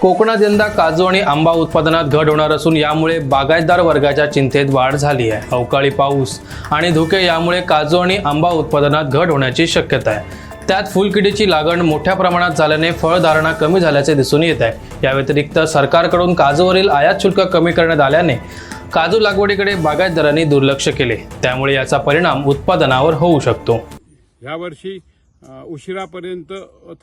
कोकणात यंदा काजू आणि आंबा उत्पादनात घट होणार असून यामुळे बागायतदार वर्गाच्या चिंतेत वाढ झाली आहे। अवकाळी पाऊस आणि धुके यामुळे काजू आणि आंबा उत्पादनात घट होण्याची शक्यता आहे। त्यात फुलकिडीची लागण मोठ्या प्रमाणात झाल्याने फळधारणा कमी झाल्याचे दिसून येत आहे। या व्यतिरिक्त सरकारकडून काजूवरील आयात शुल्क कमी करण्यात आल्याने काजू लागवडीकडे बागायतदारांनी दुर्लक्ष केले, त्यामुळे याचा परिणाम उत्पादनावर होऊ शकतो। यावर्षी उशिरापर्यंत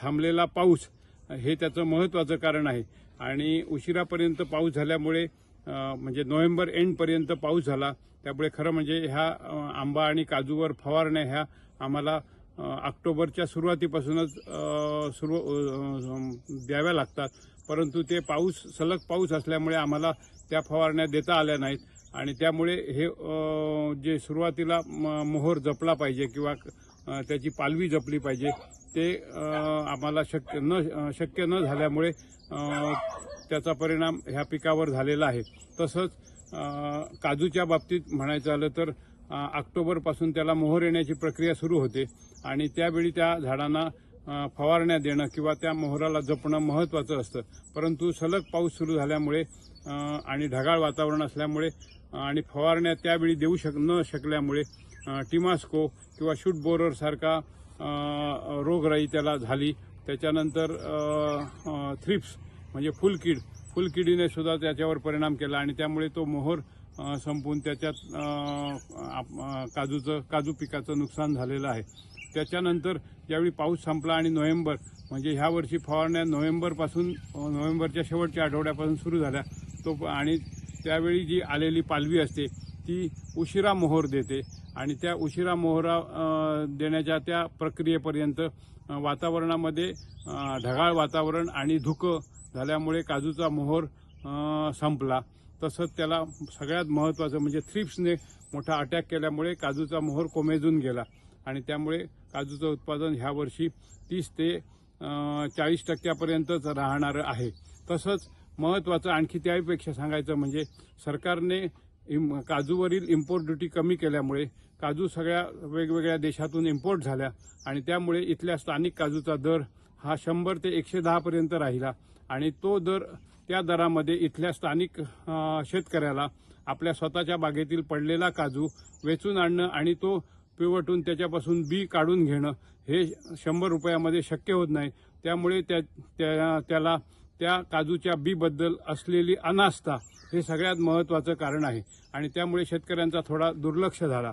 थांबलेला पाऊस हे त्याचं महत्त्वाचं कारण आहे आणि उशिरापर्यंत पाऊस झाल्यामुळे म्हणजे नोव्हेंबर एंडपर्यंत पाऊस झाला, त्यामुळे खरं म्हणजे ह्या आंबा आणि काजूवर फवारण्या ह्या आम्हाला ऑक्टोबरच्या सुरुवातीपासूनच द्याव्या लागतात, परंतु ते सलग पाऊस असल्यामुळे आम्हाला त्या फवारण्या देता आल्या नाहीत आणि त्यामुळे हे जे सुरुवातीला मोहर जपला पाहिजे किंवा त्याची पालवी जपली पाहिजे ते आम्हाला शक्य न झाल्यामुळे त्याचा परिणाम ह्या पिकावर झालेला आहे। तसंच काजूच्या बाबतीत म्हणायचं झालं तर ऑक्टोबरपासून त्याला मोहर येण्याची प्रक्रिया सुरू होते आणि त्यावेळी त्या झाडांना फवारण्या देणं किंवा त्या मोहराला जपणं महत्त्वाचं असतं, परंतु सलग पाऊस सुरू झाल्यामुळे आणि ढगाळ वातावरण असल्यामुळे आणि फवारण्या त्यावेळी देऊ न शकल्यामुळे टिमास्को किंवा शूट बोरर सारखा रोगराई त्याला झाली। त्याच्यानंतर थ्रिप्स म्हणजे फुलकिडीने सुद्धा त्याच्यावर परिणाम केला आणि त्यामुळे तो मोहर संपून त्याच्यात काजू पिकाचं नुकसान झालेलं आहे। त्याच्यानंतर ज्यावेळी पाऊस संपला आणि नोव्हेंबर म्हणजे ह्या वर्षी फवारण्या नोव्हेंबरच्या शेवटच्या आठवड्यापासून सुरू झाल्या आणि त्यावेळी जी आलेली पालवी असते ती उशिरा मोहर देते आणि त्या उशिरा मोहरा देण्याच्या त्या प्रक्रियेपर्यंत वातावरणामध्ये ढगाळ वातावरण आणि धुकं झाल्यामुळे काजूचा मोहर संपला। तसंच त्याला सगळ्यात महत्त्वाचं म्हणजे थ्रिप्सने मोठा अटॅक केल्यामुळे काजूचा मोहर कोमेजून गेला आणि त्यामुळे काजूचं उत्पादन ह्या वर्षी 30 ते 40% राहणार आहे। तसंच महत्त्वाचं आणखी त्यापेक्षा सांगायचं म्हणजे सरकारने काजूवरील इम्पोर्ट ड्युटी कमी केल्यामुळे काजू सगळ्या वेगवेगळ्या देशातून इम्पोर्ट झाल्या आणि त्यामुळे इथल्या स्थानिक काजूचा दर हा 100 ते 110 पर्यंत राहिला आणि तो दर त्या दरामध्ये इथल्या स्थानिक शेतकऱ्याला आपल्या स्वतःच्या बागेतील पडलेला काजू वेचून आणणं आणि तो पिवटून त्याच्यापासून बी काढून घेणं हे 100 रुपयामध्ये शक्य होत नाही। त्यामुळे त्याला त्या काजूच्या बीबद्दल असलेली अनास्था हे सगळ्यात महत्त्वाचं कारण आहे आणि त्यामुळे शेतकऱ्यांचा थोडा दुर्लक्ष झाला।